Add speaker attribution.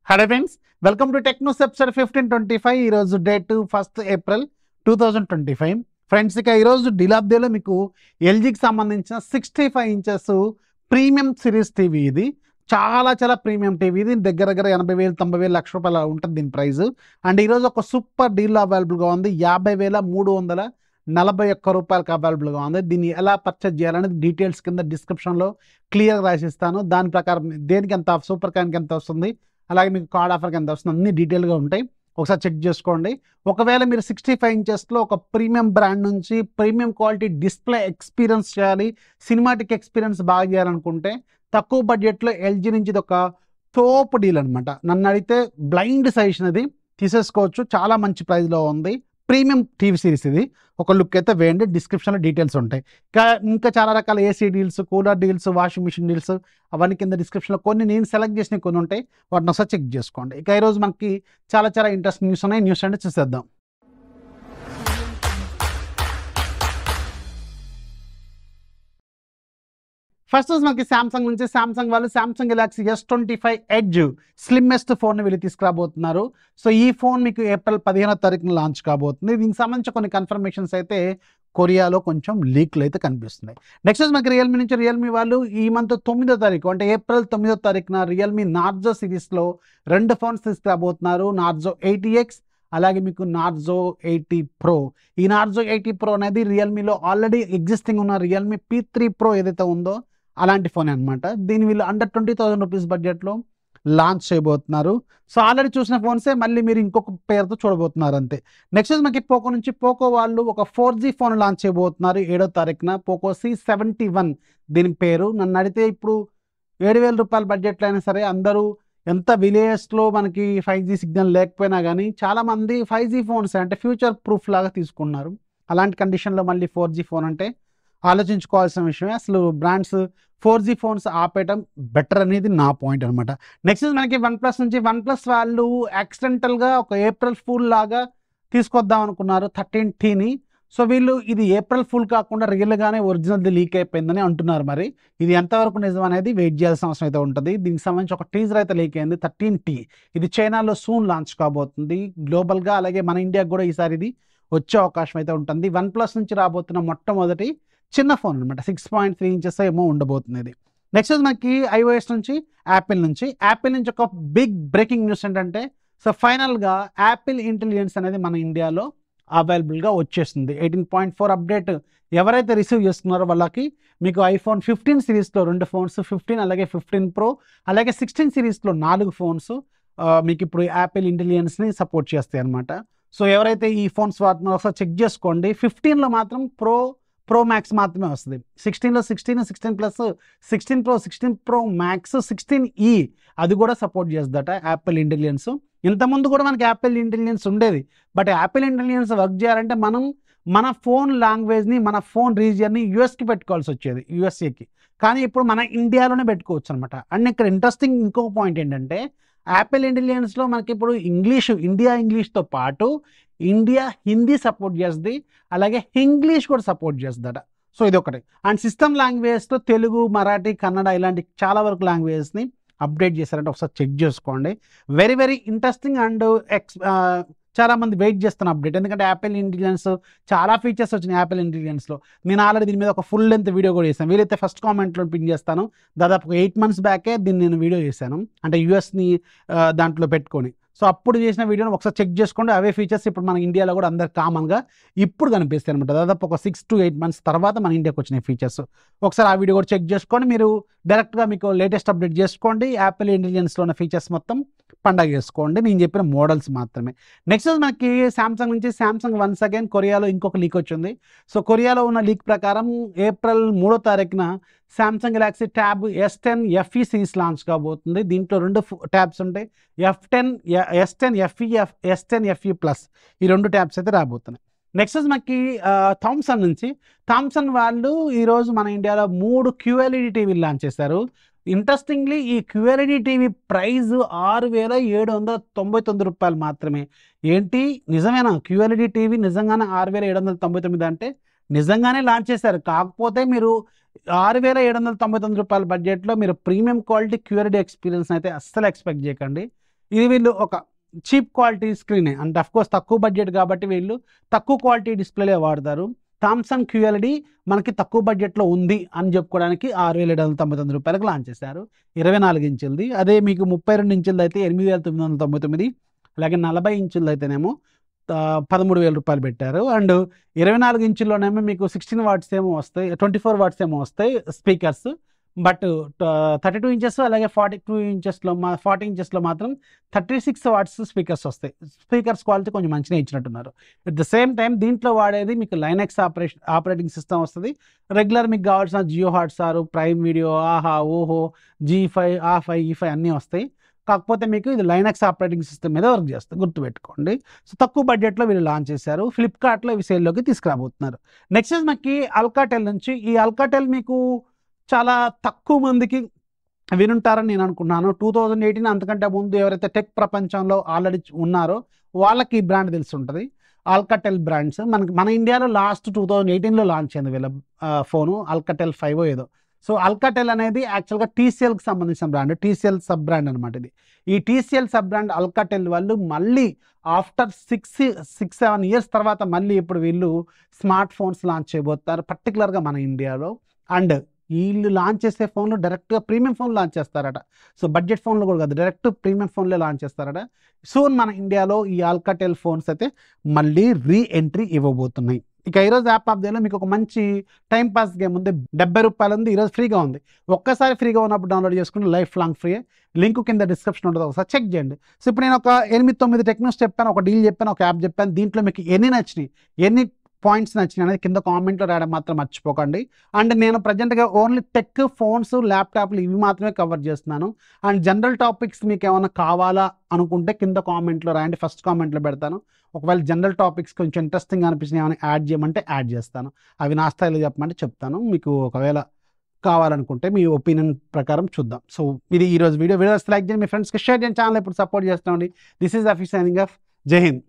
Speaker 1: Hello friends, welcome to Technos episode 1525. ఈరోజు date 1 April 2025. Friends, ఇక ఈరోజు డీల్ ఆఫ్ డేలో మీకు ఎల్జీకి సంబంధించిన 65 ఇంచెస్ ప్రీమియం సిరీస్ టీవీ. ఇది చాలా ప్రీమియం టీవీ. ఇది దగ్గర 80,000 90,000 లక్ష రూపాయలు ఉంటుంది దీని ప్రైస్. అండ్ ఈరోజు ఒక సూపర్ డీల్ అవైలబుల్గా ఉంది. 50,341 రూపాయలకు అవైలబుల్గా ఉంది. దీన్ని ఎలా పర్చేజ్ చేయాలనేది డీటెయిల్స్ కింద డిస్క్రిప్షన్లో క్లియర్గా రాసిస్తాను. దాని ప్రకారం దేనికి ఎంత సూపర్ కాయిన్కి ఎంత వస్తుంది, అలాగే మీకు కార్డ్ ఆఫర్కి ఎంత వస్తుంది, అన్ని డీటెయిల్గా ఉంటాయి. ఒకసారి చెక్ చేసుకోండి. ఒకవేళ మీరు 65 ఇంచెస్లో ఒక ప్రీమియం బ్రాండ్ నుంచి ప్రీమియం క్వాలిటీ డిస్ప్లే ఎక్స్పీరియన్స్ చేయాలి, సినిమాటిక్ ఎక్స్పీరియన్స్ బాగా చేయాలనుకుంటే తక్కువ బడ్జెట్లో ఎల్జీ నుంచి ఇది ఒక తోపు డీల్ అనమాట. నన్ను అడిగితే బ్లైండ్ సజెషన్ అది తీసేసుకోవచ్చు. చాలా మంచి ప్రైస్లో ఉంది. ప్రీమియం టీవీ సిరీస్ ఇది. ఒక లుక్ అయితే వేయండి. డిస్క్రిప్షన్లో డీటెయిల్స్ ఉంటాయి. ఇంకా చాలా రకాల AC deals, cooler deals, washing machine deals అవన్నీ కింద డిస్క్రిప్షన్లో కొన్ని నేను సెలెక్ట్ చేసినవి కొన్ని ఉంటాయి. వాటిని ఒకసారి చెక్ చేసుకోండి. ఇక ఈరోజు మనకి చాలా ఇంట్రెస్టింగ్ న్యూస్ ఉన్నాయి. న్యూస్ అంటే చూసేద్దాం. ఫస్ట్ మనకి సామ్సంగ్ నుంచి సామ్సంగ్ వాళ్ళు Samsung Galaxy S25 edge slimmest phone వీళ్ళు తీసుకురాబోతున్నారు. సో ఈ ఫోన్ మీకు ఏప్రిల్ 15వ తారీఖున లాంచ్ కాబోతుంది. దీనికి సంబంధించి కొన్ని కన్ఫర్మేషన్స్ అయితే కొరియాలో కొంచెం లీక్లు అయితే కనిపిస్తున్నాయి. నెక్స్ట్ మనకి రియల్మీ నుంచి రియల్మీ వాళ్ళు ఈ మంత్ 9వ తారీఖు అంటే ఏప్రిల్ 9వ తారీఖున రియల్మీ నార్జో సిరీస్లో 2 ఫోన్స్ తీసుకురాబోతున్నారు. నార్జో 80X అలాగే మీకు నార్జో 80 Pro. ఈ నార్జో 80 Pro అనేది రియల్మీలో ఆల్రెడీ ఎగ్జిస్టింగ్ ఉన్న రియల్మీ P3 Pro ఏదైతే ఉందో అలాంటి ఫోన్ అనమాట. దీన్ని వీళ్ళు అండర్ 20,000 రూపీస్ బడ్జెట్లో లాంచ్ చేయబోతున్నారు. సో ఆల్రెడీ చూసిన ఫోన్సే మళ్ళీ మీరు ఇంకొక పేరుతో చూడబోతున్నారు అంతే. నెక్స్ట్ మనకి పోకో నుంచి పోకో వాళ్ళు ఒక 4G ఫోన్ లాంచ్ చేయబోతున్నారు 7వ తారీఖున. పోకో C71 దీని పేరు. నన్ను అడిగితే ఇప్పుడు 7,000 రూపాయల బడ్జెట్లో అయినా సరే అందరూ ఎంత విలేజెస్లో మనకి 5G సిగ్నల్ లేకపోయినా కానీ చాలామంది 5G ఫోన్స్ అంటే ఫ్యూచర్ ప్రూఫ్ లాగా తీసుకున్నారు. అలాంటి కండిషన్లో మళ్ళీ 4G ఫోన్ అంటే ఆలోచించుకోవాల్సిన విషయమే. అసలు బ్రాండ్స్ 4G ఫోన్స్ ఆపేయడం బెటర్ అనేది నా పాయింట్ అనమాట. నెక్స్ట్ మనకి వన్ప్లస్ నుంచి వన్ప్లస్ వాళ్ళు యాక్సిడెంటల్గా ఒక ఏప్రిల్ ఫూల్ లాగా తీసుకొద్దాం అనుకున్నారు 13Tని. సో వీళ్ళు ఇది ఏప్రిల్ ఫుల్ కాకుండా రియల్గానే ఒరిజినల్ది లీక్ అయిపోయిందని అంటున్నారు. మరి ఇది ఎంతవరకు నిజం అనేది వెయిట్ చేయాల్సిన అవసరం అయితే ఉంటుంది. దీనికి సంబంధించి ఒక టీజర్ అయితే లీక్ అయింది 13T. ఇది చైనాలో సూన్ లాంచ్ కాబోతుంది గ్లోబల్గా. అలాగే మన ఇండియాకి కూడా ఈసారి ఇది వచ్చే అవకాశం అయితే ఉంటుంది. వన్ప్లస్ నుంచి రాబోతున్న మొట్టమొదటి చిన్న ఫోన్ అనమాట. 6.3 ఇంచెస్ ఏమో ఉండబోతుంది ఇది. నెక్స్ట్ మనకి iOS నుంచి యాపిల్ నుంచి ఒక బిగ్ బ్రేకింగ్ న్యూస్ ఏంటంటే సో ఫైనల్గా యాపిల్ ఇంటెలిజెన్స్ అనేది మన ఇండియాలో అవైలబుల్గా వచ్చేస్తుంది. 18.4 అప్డేట్ ఎవరైతే రిసీవ్ చేస్తున్నారో వాళ్ళకి మీకు iPhone 15 సిరీస్లో 2 ఫోన్స్, 15 అలాగే 15 Pro అలాగే 16 సిరీస్లో 4 ఫోన్స్ మీకు ఇప్పుడు యాపిల్ ఇంటెలిజెన్స్ని సపోర్ట్ చేస్తాయి అనమాట. సో ఎవరైతే ఈ ఫోన్స్ వాడుతున్నారో ఒకసారి చెక్ చేసుకోండి. 15లో మాత్రం ప్రో మ్యాక్స్ మాత్రమే వస్తుంది. 16లో 16 plus 16 Pro 16 Pro Max 16E అది కూడా సపోర్ట్ చేస్తుందట యాపిల్ ఇంటెలిజెన్స్. ఇంతకుముందు కూడా మనకి యాపిల్ ఇంటెలిజెన్స్ ఉండేది. బట్ యాపిల్ ఇంటెలిజెన్స్ వర్క్ చేయాలంటే మనం మన ఫోన్ లాంగ్వేజ్ని మన ఫోన్ రీజియన్ని యూఎస్కి పెట్టుకోవాల్సి వచ్చేది, యూఎస్ఏకి. కానీ ఇప్పుడు మన ఇండియాలోనే పెట్టుకోవచ్చు అనమాట. అండ్ ఇక్కడ ఇంట్రెస్టింగ్ ఇంకొక పాయింట్ ఏంటంటే యాపిల్ ఇంటెలిజెన్స్లో మనకి ఇప్పుడు ఇండియా ఇంగ్లీష్తో పాటు ఇండియా హిందీ సపోర్ట్ చేస్తుంది, అలాగే ఇంగ్లీష్ కూడా సపోర్ట్ చేస్తుందట. సో ఇది ఒకటి. అండ్ సిస్టమ్ లాంగ్వేజ్తో తెలుగు, మరాఠీ, కన్నడ ఇలాంటి చాలా వరకు లాంగ్వేజెస్ని అప్డేట్ చేశారంటే ఒకసారి చెక్ చేసుకోండి. వెరీ ఇంట్రెస్టింగ్ అండ్ చాలామంది వెయిట్ చేస్తున్న అప్డేట్. ఎందుకంటే యాపిల్ ఇంటెలిజెన్స్ చాలా ఫీచర్స్ వచ్చినాయి యాపిల్ ఇంటెలిజెన్స్లో. నేను ఆల్రెడీ దీని మీద ఒక ఫుల్ లెంత్ వీడియో కూడా చేశాను. వీలైతే ఫస్ట్ కామెంట్లో పిన్ చేస్తాను. దాదాపు 8 months బ్యాకే దీన్ని నేను వీడియో చేశాను, అంటే యూఎస్ని దాంట్లో పెట్టుకొని. సో అప్పుడు చేసిన వీడియోని ఒకసారి చెక్ చేసుకోండి. అవే ఫీచర్స్ ఇప్పుడు మన ఇండియాలో కూడా అందరు కామన్గా ఇప్పుడు కనిపిస్తాయి అనమాట. దాదాపు ఒక 6 to 8 months తర్వాత మన ఇండియాకి వచ్చిన ఫీచర్స్. ఒకసారి ఆ వీడియో కూడా చెక్ చేసుకోండి. మీరు డైరెక్ట్గా మీకు లేటెస్ట్ అప్డేట్ చేసుకోండి. యాపిల్ ఇంటెలిజెన్స్లో ఉన్న ఫీచర్స్ మొత్తం పండగ చేసుకోండి. నేను చెప్పిన మోడల్స్ మాత్రమే. నెక్స్ట్ మనకి సామ్సంగ్ నుంచి సామ్సంగ్ వన్స్ అగైన్ కొరియాలో ఇంకొక లీక్ వచ్చింది. సో కొరియాలో ఉన్న లీక్ ప్రకారం ఏప్రిల్ 3వ తారీఖున Samsung Galaxy tab S10 FE series launch కాబోతుంది. దీంట్లో 2 ట్యాబ్స్ ఉంటాయి. S10 FE S10 FE plus ఈ 2 ట్యాబ్స్ అయితే రాబోతున్నాయి. నెక్స్ట్ మనకి థామ్సన్ వాళ్ళు ఈరోజు మన ఇండియాలో 3 QLED టీవీలు లాంచ్ చేశారు. ఇంట్రెస్టింగ్లీ ఈ QLED టీవీ ప్రైస్ 6,799 రూపాయలు మాత్రమే. ఏంటి నిజమేనా? QLED టీవీ నిజంగానే 6,799 అంటే నిజంగానే లాంచ్ చేశారు. కాకపోతే మీరు 6,799 రూపాయల బడ్జెట్లో మీరు ప్రీమియం క్వాలిటీ QLED ఎక్స్పీరియన్స్ అయితే అస్సలు ఎక్స్పెక్ట్ చేయకండి. ఇది వీళ్ళు ఒక చీప్ క్వాలిటీ స్క్రీనే, అంటే అఫ్కోర్స్ తక్కువ బడ్జెట్ కాబట్టి వీళ్ళు తక్కువ క్వాలిటీ డిస్ప్లేలే వాడతారు. సామ్సంగ్ QLED మనకి తక్కువ బడ్జెట్లో ఉంది అని చెప్పుకోవడానికి 6,799 లాంచ్ చేశారు. 24 ఇంచులది. అదే మీకు 32 ఇంచులది అయితే 8,999, అలాగే 40 ఇంచులది అయితేనేమో 13,000 పెట్టారు. అండ్ 24 ఇంచుల్లోనేమో మీకు 16 వాట్స్ ఏమో వస్తాయి, 24 వాట్స్ ఏమో వస్తాయి స్పీకర్స్. బట్ 32 ఇంచెస్ అలాగే 40 ఇంచెస్లో మాత్రం 36 వాట్స్ స్పీకర్స్ వస్తాయి. స్పీకర్స్ క్వాలిటీ కొంచెం మంచిగా ఇచ్చినట్టున్నారు. ఎట్ ద సేమ్ టైం దీంట్లో వాడేది మీకు లైనెక్స్ ఆపరేటింగ్ సిస్టమ్ వస్తుంది. రెగ్యులర్ మీకు కావాల్సిన జియో హాట్స్టార్, ప్రైమ్ వీడియో, ఆహా, ఓహో, G5, A5, E5 అన్నీ వస్తాయి. కాకపోతే మీకు ఇది లైనక్స్ ఆపరేటింగ్ సిస్టమ్ మీద వర్క్ చేస్తుంది, గుర్తుపెట్టుకోండి. సో తక్కువ బడ్జెట్లో వీళ్ళు లాంచ్ చేశారు. ఫ్లిప్కార్ట్లో ఇవి సేల్లోకి తీసుకురాబోతున్నారు. నెక్స్ట్ మనకి అల్కాటెల్ నుంచి. ఈ అల్కాటెల్ మీకు చాలా తక్కువ మందికి వినుంటారని నేను అనుకున్నాను. 2018 అంతకంటే ముందు ఎవరైతే టెక్ ప్రపంచంలో ఆల్రెడీ ఉన్నారో వాళ్ళకి ఈ బ్రాండ్ తెలిసి ఉంటుంది. ఆల్కాటెల్ బ్రాండ్స్ మన ఇండియాలో లాస్ట్ 2018లో లాంచ్ అయింది వీళ్ళ ఫోను, ఆల్కాటెల్ 5 ఏదో. సో ఆల్కాటెల్ అనేది యాక్చువల్గా TCLకి సంబంధించిన బ్రాండ్, TCL సబ్ బ్రాండ్ అనమాట ఇది. ఈ TCL సబ్ బ్రాండ్ అల్కాటెల్ వాళ్ళు మళ్ళీ ఆఫ్టర్ 6-7 ఇయర్స్ తర్వాత మళ్ళీ ఇప్పుడు వీళ్ళు స్మార్ట్ ఫోన్స్ లాంచ్ చేయబోతున్నారు, పర్టికులర్గా మన ఇండియాలో. అండ్ వీళ్ళు లాంచ్ చేసే ఫోన్లు డైరెక్ట్గా ప్రీమియం ఫోన్ లాంచ్ చేస్తారట. సో బడ్జెట్ ఫోన్లు కూడా కాదు, డైరెక్ట్ ప్రీమియం ఫోన్లే లాంచ్ చేస్తారట. సూన్ మన ఇండియాలో ఈ ఆల్కాటెల్ ఫోన్స్ అయితే మళ్ళీ ఎంట్రీ ఇవ్వబోతున్నాయి. ఇక ఈరోజు యాప్ ఆఫ్ డేలో మీకు ఒక మంచి టైంపాస్ గేమ్ ఉంది. 70 రూపాయలు ఉంది, ఈరోజు ఫ్రీగా ఉంది. ఒక్కసారి ఫ్రీగా ఉన్నప్పుడు డౌన్లోడ్ చేసుకుని లైఫ్ లాంగ్ ఫ్రీ. లింక్ కింద డిస్క్రిప్షన్ ఉంటుంది, ఒకసారి చెక్ చేయండి. సో ఇప్పుడు నేను ఒక 8-9 టెక్నిక్స్ చెప్పాను, ఒక డీల్ చెప్పాను, ఒక యాప్ చెప్పాను. దీంట్లో మీకు ఎన్ని నచ్చినాయి, ఎన్ని పాయింట్స్ నచ్చినాయి అనేది కింద కామెంట్లో రాయడం మాత్రం మర్చిపోకండి. అండ్ నేను ప్రజెంట్గా ఓన్లీ టెక్, ఫోన్స్, ల్యాప్టాప్లు ఇవి మాత్రమే కవర్ చేస్తున్నాను. అండ్ జనరల్ టాపిక్స్ మీకు ఏమైనా కావాలా అనుకుంటే కింద కామెంట్లో రాయండి, ఫస్ట్ కామెంట్లో పెడతాను. ఒకవేళ జనరల్ టాపిక్స్ కొంచెం ఇంట్రెస్టింగ్ అనిపించిన ఏమైనా యాడ్ చేయమంటే యాడ్ చేస్తాను, అవి నా స్థాయిలో చెప్పమంటే చెప్తాను. మీకు ఒకవేళ కావాలనుకుంటే మీ ఒపీనియన్ ప్రకారం చూద్దాం. సో ఇది ఈరోజు వీడియో లైక్ చేయండి, మీ ఫ్రెండ్స్కి షేర్ చేయండి, ఛానల్ ఇప్పుడు సపోర్ట్ చేస్తామండి. దిస్ ఈజ్ అఫీ సైనింగ్ ఆఫ్. జై హింద్.